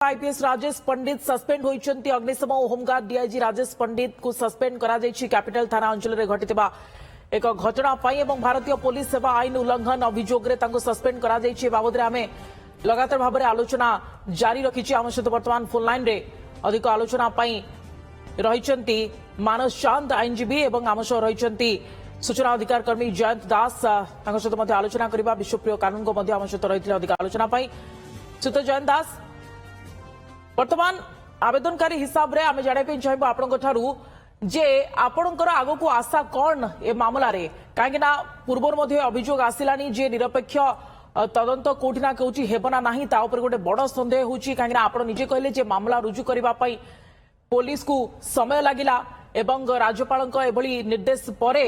IPS Rajesh पंडित suspend होइचंती अग्निशम और home guard DIG Rajesh पंडित को suspend करा जायछि कैपिटल थाना अंचल रे घटितबा एक घटना पाई एवं भारतीय पुलिस सेवा आईन उल्लंघन अभियोग रे तांको सस्पेंड करा जायछि बाबद रे हमें लगातार भाबरे आलोचना जारी रखिछि। आम सहित वर्तमान फोन लाइन रे अधिक आलोचना पाई रहिचंती मानस चांद आईनजीबी एवं आम सह रहिचंती सूचना अधिकार कर्मी जयंत दास तांको सहित मध्ये आलोचना करबा विश्वप्रिय कानून को मध्ये आम सहित रहिथिले अधिक आलोचना पाई सुत जयंत दास वर्तमान आवेदनकारी हिसाब रे आमे जाने पे चाहबो आपन ठारू जे आपनकर आगो को आशा कौन ए मामला रे काहेकिना पूर्वर मध्ये अभियोग आसिलानी जे निरपेक्ष तदंत कोठी ना कोठी हेबना नाही ता ऊपर गोटे बड़ संदेह होची काहेकिना आपन निजे कहले जे मामला रुजु करबा पई पुलिस को समय लागिला एवं राज्यपाल एभली निर्देश परे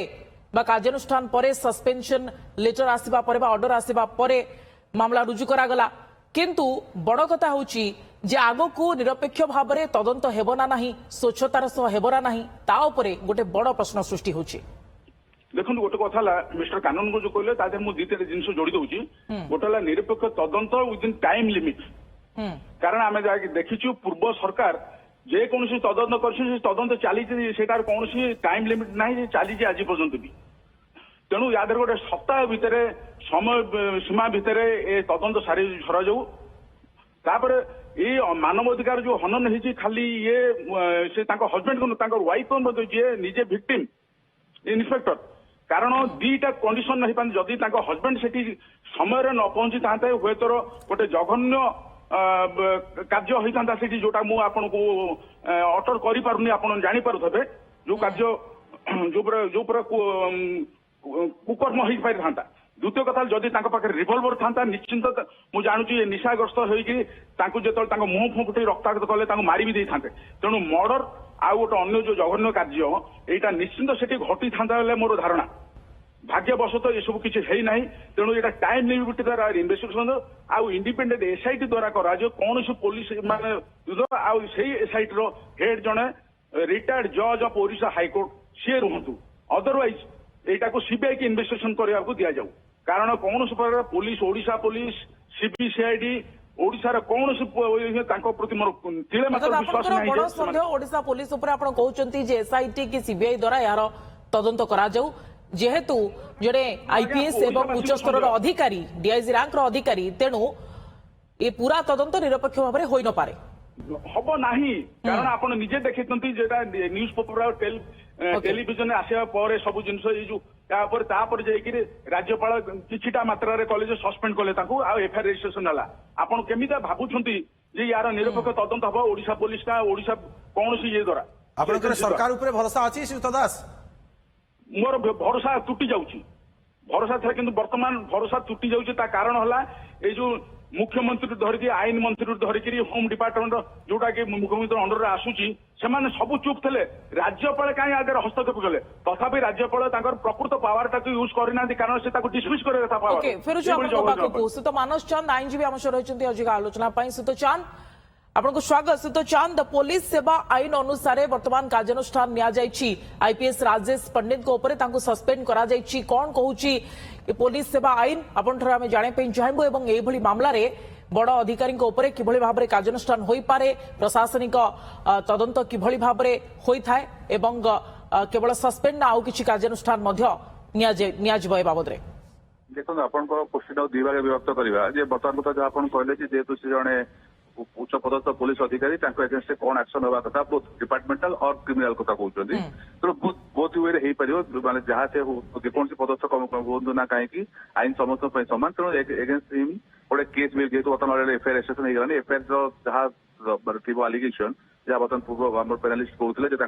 बा कार्यानुष्ठान परे सस्पेंशन लेटर आसीबा परे बा ऑर्डर आसीबा परे मामला रुजु करागला किंतु बड़ कथा होची जे आगो को निरपेक्ष भाव में तदंत हेबना नहीं स्वच्छतार सह हेबना नहीं ता उपरे गोटे बड़ प्रश्न सृष्टि होची। देखो गोटे कथा मिस्टर कानून को जो कहले तादे मु दी तीन जिनस जोड़ी दउची गोटे निरपेक्ष तदंत विदिन टाइम लिमिट कारण आमे जा देखिछु पूर्व सरकार जे कोनसी तदंत करछि तदंत चली सेटार कोनसी टाइम लिमिट नाही चली आज पर्यंत भी तेणु यादर गोटे सप्ताह भितर समय सीमा भितर ए तदंत सारी सरा जाऊ तापर ये मानवाधिकार जो हनन है खाली ये से हजबैंड को वाइफ जे निजे विक्टिम इन्स्पेक्टर कारण दीटा कंडीशन नहीं पाते जदि हजबैंड से समय न पहुंची था हुए तो गोटे जघन्य कार्य होता से जोटा मु आपन को अटर कर पारुनी आपन जानी पारुथबे जो कार्य जो कुकर्म हो पारि था। द्वितीय कथा जदि पाखे रिभल्वर था निश्चिंत मुझे जानूची निशाग्रस्त होते मुह फुंकुटी रक्तागत कले मारी भी था तेणु मर्डर आउ गोटे अन्य जो जघन्य कार्य यहाँ निश्चिंत से घटी था मोर धारणा भाग्यवशत ये सब किसी है ना तेणु यहाँ टाइम लिमिट द्वारा इन्वेस्टिगेशन आउ इंडिपेंडेंट एसआईटी द्वारा करा कौन पुलिस माने आउ से एसआईटी हेड जड़े रिटायर्ड जज ऑफ ओडिशा हाईकोर्ट सी रुहतु अदरवाइज यहाँ सीबीआई की इन्वेस्टिगेशन करने को दि जाऊ कारण कौन प्रकार police Odisha police CBCID Odisha कौन प्रति मोर तिले मात्र विश्वास नहीं। ओडिशा पुलिस ऊपर आपण कहउचंती जे एसआईटी की सीबीआई द्वारा यार तदंत करा जाऊ जेहेतु जड़े आईपीएस एवं उच्च स्तर अधिकारी डीआईजी रैंक अधिकारी तेणु ये पूरा तदंत निरपेक्ष भाव में होई न पारे हम नाही कारण आपण निजे देखितंती जेटा न्यूज पेपर टेलीविजन आसिया पर सब जिनस जो तापर जाइए राज्यपाल किछिटा मात्रा रे कॉलेज सस्पेंड कले आ एफआईआर रजिस्ट्रेशन हला आपण केमिता भाबुछंती जे यार निरपेक्ष तदंत हबो ओडिशा पुलिस का ओडिशा कौन सी ये द्वारा आपनकर सरकार ऊपर भरोसा अछि श्री दास मोर भरोसा टूटी जाउची भरोसा था किंतु वर्तमान भरोसा टूटी जाउची ता कारण हला ए जो मुख्यमंत्री धरिकी आईन मंत्री धरिकी होम डिपार्टमेंट जोटा कि मुख्यमंत्री अंडर आसूची सेमाने सब चुप थे राज्यपाल कहीं आगे हस्तक्षेप कले तथापि राज्यपाल प्रकृत पावर टाक यूज करना कारण से डिसमिस करे पावर सुत मानस चांद आईनजीबी आम सह रही अधिक आलोचना सुत चांद आपको स्वागत। सुत चांद पुलिस सेवा आईन अनुसार वर्तमान कार्यानुष्ठान नि आईपीएस राजेश पंडित को ऊपर सस्पेंड करा जायछि कौन कहूची पुलिस सेवा आईन आपन ठरा हमें जाने पे चाहबो एवं एई भली मामला रे बड़ अधिकारी ऊपर किभली भाव में कार्यानुष्ठान होई पारे प्रशासनिक तदंत किभली भाव में होई थाए एवं केवल सस्पेंड ना आउ किछि कार्यानुष्ठान मध्य निया जिवो ए बाबद रे देखो आपन को क्वेश्चन दी भाग विभक्त करबा जे वर्तमान कथा जे आपन कहले जे जेतु से जने उच्च पदस्थ पुलिस अधिकारी एगेन्स्ट कौन एक्शन हवा कथा बोथ डिपार्टमेंटल और क्रिमिनाल कथा कहते तेणु बोथ वे रे माने जहाँ से जेकोसी पदस्थ हूँ ना कहीं आईन समस्त सामान तेणु एगेन्स्ट हिम गोटे केस भी जेहतु बर्तमान एफआईआर रजिस्ट्रेशन हो एफआईआर जहाँ थी आलिगेसन जहाँ बर्तमान पूर्व आम पेनालिस्ट कहते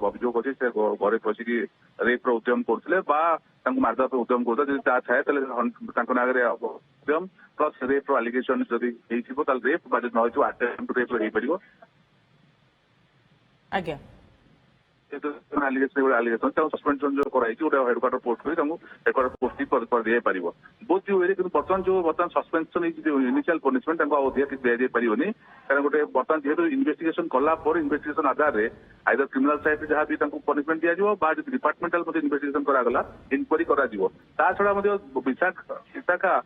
अभियोग अच्छे से घरे पशिकी रेप उद्यम करते मारदेवा उद्यम करते थाए उद्यम प्लस रेप आलिगेसन जदि रेप न अटेम्प्ट रेप हो आज्ञा आलिगेसन सस्पेंशन जो कराई गोटे हेडक्वार्टर पोस्ट कर हेडक्वार्टर पोस्टिंग कर दिया पार बोथ वे कि बर्तमान सस्पेंशन इनिशियल पनिशमेंट अधिक दिया पारनी कारण गोटे बर्तमान जेहतु इन्वेस्टिगेशन कला इन्वेस्टिगेशन आधार में आइदर क्रिमिनाल साइड जहाँ भी पनिशमेंट दिया डिपार्टमेंटाल इन्वेस्टिगेशन करागला इनक्वारी करा छड़ा विशाखा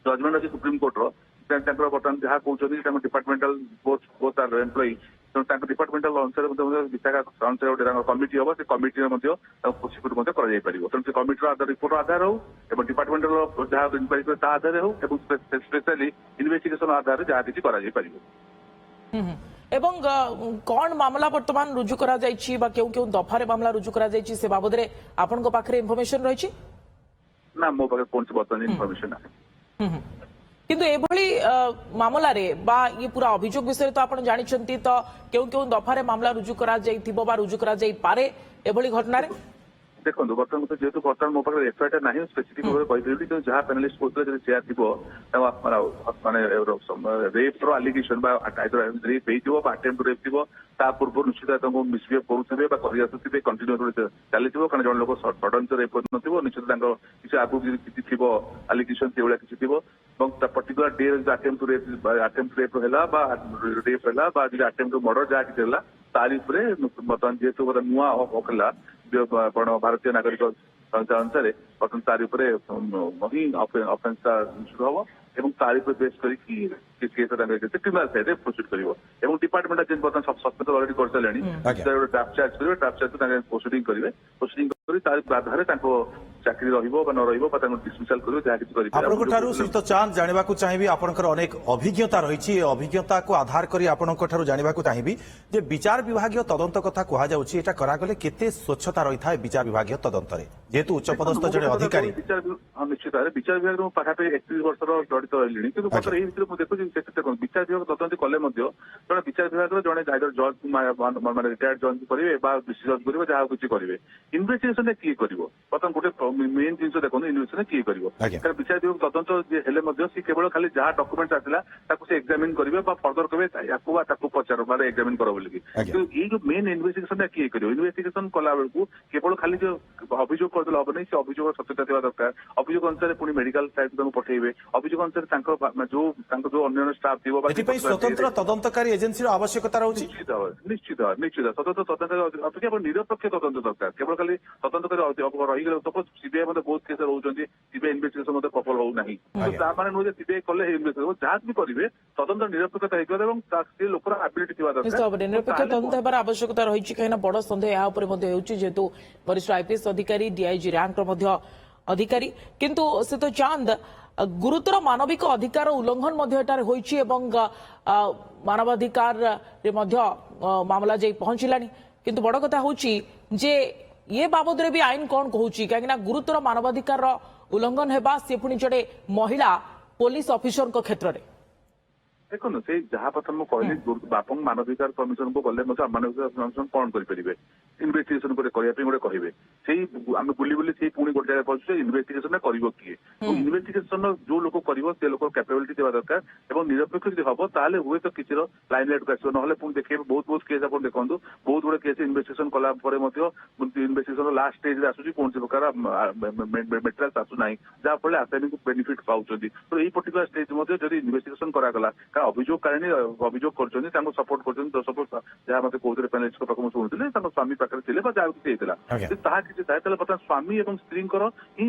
जजमेंट अच्छी सुप्रीम कोर्टर बर्तमान जहाँ कहते डिपार्टमेंटाल बोथ आर एम्प्लॉई तेणु डिपार्टमेंटाल अनुसार विशाखा अनुसार गोटे कमिटी हम से कमिटी प्रोसिक्यूट तेणु से कमिटी आधार रिपोर्ट आधार हो डिपार्टमेंटाल जहाँ इनक्वारी आधार हो स्पेशली इन्वेस्टिगेशन आधार जहाँ किसी कर এবং কোন মামলা বর্তমান রুজু করা যাইছি বা কেউ কেউ দফারে মামলা রুজু করা যাইছি সে বাবদরে আপনার পাখে ইনফরমেশন রয়েছে না মো পাখে কোন বর্তমান ইনফরমেশন না কিন্তু এভাবে মামলারে বা ইয়ে পুরা অভিযোগ বিষয়ে তো আপনার জানিছেন তো কেউ কেউ দফারে মামলা রুজু করা যাইতিব বা রুজু করা যাই পারে এভাবে ঘটনারে देखो बर्तमान जेहतु बर्तमान मो पाखे एफआईआर ना स्पेसिफिक भाव कहीदेवी कि जहाँ पैनलिस्ट कहते चेयर थी माने रेप आलिगेशन रेप हो अटेम्प्ट रेप थी पूर्व निश्चित मिसबिहेव करुवे कंटिन्यू चली कारण जन लोक सडन तो रेप कर निश्चित किसी आगू थी आलिगेशन से भाया किसी थी पर्टिकुलर डे अटेम्प्ट रेप है रेप है अटेम्प्ट मर्डर जहाँ किसी है तारी बर्तमान जेहतु गोटे नुआ होगा भारतीय नागरिक अनुसार बर्तमान तारी ही अफेन्स शुरू हम এবং তার উপরে বেস করে কি কেস ক্রিমিনাল সাইডে প্রসিড করব ডিপার্টমেন্ট যে বর্তমান সসপেন্ড অলরেডি করসারে ড্রাফট চার্জ করবে ড্রাফট চার্জ প্রসিডিং করে তার আধারে চাকরি রহিব বা ন রহিব বা ডিসমিসাল করবে যা কিছু করবে আপনার শ্রীযুক্ত চাঁদ জাঁয়া চাহিবি আপনার অনেক অভিজ্ঞতা রয়েছে অভিজ্ঞতা আধার করে আপনার জাঁয়া চাহিবি যে বিচার বিভাগীয় তদন্ত কথা কুহযাচ্ছে এটা করাগলে কেতে স্বচ্ছতা রয়েছে বিচার বিভাগীয় তদন্তরে যেহেতু উচ্চপদস্থ জনে অধিকারী নিশ্চিত ভাবে বিচার বিভাগ পাখাপাখি 31 বর্ষর জড়িত রহিলেনি কিন্তু ବର୍ତ୍ତମାନ এই ଭିତରେ ମୁଁ ଦେଖୁଛି ଦେଖନ୍ତୁ বিচার বিভাগ তদন্ত কলে ମଧ୍ୟ ଜଣେ বিচার ବିଭାଗର ଜଣେ ଜଜ୍ ମାନେ ରିଟାୟାର୍ଡ ଜଜ୍ କରିବେ ବା ডিসি জজ କରିବେ ଯାହା କିଛି କରିବେ ইনভেস্টিগেশন କିଏ କରିବ ବର୍ତ୍ତମାନ ଗୋଟେ মেନ୍ ଜିନିଷ ଦେଖନ୍ତୁ ଇନଭେଷ୍ଟିଗେସନ କିଏ କରିବ କାରଣ বিচার ବିଭାଗ ତଦନ୍ତ ହେଲେ ମଧ୍ୟ ସେ କେବଳ ଖାଲି ଯାହା ଡକୁମେଣ୍ଟ ଆସିଲା ତାକୁ ସେ ଏକ୍ସାମିନ କରିବେ ବା ଫର୍ଦର କରିବେ ୟାକୁ ବା ତାକୁ ପଚାର ମାନେ ଏକ୍ସାମିନ କର ବୋଲିକି କିନ୍ତୁ ଏଇ ଯୋଉ ମେନ୍ ଇନଭେଷ୍ଟିଗେସନ କିଏ କରିବ ଇନଭେଷ୍ଟିଗେସନ କଲା ବେଳକୁ କେବଳ ଖାଲି ଯୋଉ ଅଭିଯୋଗ କରିଦେଲେ ହବ ନାହିଁ ସେ ଅଭିଯୋଗ ସତ୍ୟତା ଥିବା ଦରକାର ଅଭିଯୋଗ ଅନୁସାରେ ପୁଣି ମେଡିକାଲ ସାଇଟ୍ ତାଙ୍କୁ ପଠେଇବେ ଅଭିଯୋଗ ଅନୁସାରେ ତାଙ୍କ ଯୋଉ ଅନ୍ୟ ଷ୍ଟାଫ ଥିବ ସ୍ୱତନ୍ତ୍ର ତଦନ୍ତକାରୀ ଏଜେନ୍ସିର ଆବଶ୍ୟକତା ରହୁଛି ନିଶ୍ଚିତ ସ୍ୱତନ୍ତ୍ର ତଦନ୍ତକାରୀ ଅପେକ୍ଷା ନିରପେକ୍ଷ ତଦନ୍ତ ଦରକାର କେବଳ ଖାଲି ତଦନ୍ତକାରୀ ରହିଗଲେ ସପୋଜ ସିବିଆଇ ମଧ୍ୟ ବହୁତ କେସ୍ ରହୁଛନ୍ତି ସିବିଆଇ ଇନଭେଷ୍ଟିଗେସନ ମଧ୍ୟ ପ୍ରବଳ ହଉନାହିଁ ତା ମାନେ ନୁହେଁ ଯେ ସିବିଆଇ କଲେ ଇନଭେଷ୍ଟିଗେସନ ଯାହା ବି କରିବେ ତଦନ୍ତ ନିରପେକ୍ଷତା ହେଇଥିବା ଏବଂ ସେ ଲୋକର ଆବିଲିଟି ଥିବା ଦରକାର ନିରପେକ୍ଷ ତଦନ୍ତ ହେବାର ଆବଶ୍ୟକତା ରହିଛି କାହିଁକିନା ବଡ ସନ୍ଦେହ ଏହା ଉପରେ ମଧ୍ୟ ହେଉଛି ଯେହେତୁ ବରିଷ୍ଠ ଆଇପିଏସ୍ ଅଧିକାରୀ ଡିଆଇଜି ର୍ୟାଙ୍କର ମଧ୍ୟ ଅଧିକାରୀ କିନ୍ତୁ ସେ ତ ଚାନ୍ଦ ଗୁରୁତର ମାନବିକ ଅଧିକାର ଉଲ୍ଲଂଘନ ମଧ୍ୟ ଏଠାରେ ହୋଇଛି ଏବଂ ମାନବାଧିକାରରେ ମଧ୍ୟ ମାମଲା ଯାଇ ପହଞ୍ଚିଲାଣି କିନ୍ତୁ ବଡ କଥା ହେଉଛି ଯେ ये बाबदरे भी आईन कौन कहूची कहीं गुरुतर मानवाधिकार उल्लंघन हेबा से पुणी जड़े महिला पुलिस ऑफिसर क्षेत्र में देखो से जहाँ प्रथम मुझे कहली बापा मानवाधिकार कमिशन को गले मानवाधिकार कमिशन कौन करेंगे इन्वेस्टिगेशन गोटे कहे से आम बुली बुली से पुणी गोटे जगह पहुंचे इन्वेस्टिगेशन कर किए इन्वेस्टिगेशन जो लोक कर लोक कैपेबिलिटी थी दरकार और निरपेक्ष जो हम ताले हुए तो किसी लाइन लाइट को आसो ना पुणी देखिए बहुत बहुत केस आप देखो बहुत गुड़े केस इन्वेस्टिगेशन कला इन्वेस्टिगेशन लास्ट स्टेज आसूँ कौन प्रकार मेटेरियल आसूना जहाँफल आसामी को बेनिफिट पाँच तो यही पर्टिकुलर स्टेज जब इन्वेस्टिगेशन करागला अभियोगकारिणी अभियोग कर सपोर्ट कर सपोज जहाँ मत कहते पैनलिस्ट पाख शुणुले स्वामी पाखे थे जहाँ किसी होता किसी थाए बर्तमान स्वामी और स्त्री ही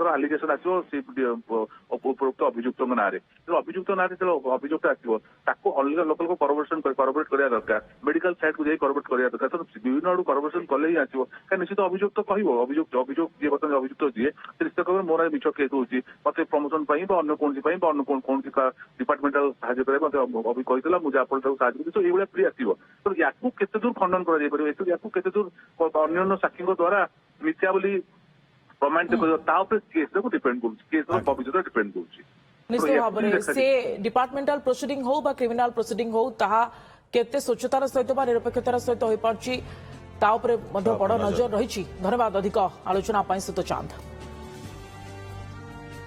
आलिगेसन आसो उपरोक्त अभियुक्त ना अभियुक्त ना अभियोगटा आसो अलग लोकल को करबोरेट करा दरकार मेडिकल साइट को जाए करबोरेट करा दरकार तो विभिन्न आड़ करबोरेशन कले ही आसो क्या निश्चित अभियोग तो कह अभियोग जी बर्तमान अभियुक्त जी निश्चित कह मोर मिछ केस होती मत प्रमोशन अन्य कौन डिपार्टमेंटाल साहय कहला मुझे आप साहय तो ये फ्री आसो तो या केते दूर खंडन कर दूर अन्य साक्षी द्वारा मिथ्या बोली प्रमाणित केस डिपेंड कर भविष्य डिपेंड कर निश्चित भाव में से डिपार्टमेंटाल प्रोसीडिंग हो बा क्रिमिनाल प्रोसीडिंग हो ताहा केते स्वच्छतार सहित बा निरपेक्षतार सहित हो पारछि ता उपरे बड़ नजर रही। धन्यवाद अधिक आलोचना सुतो चांद।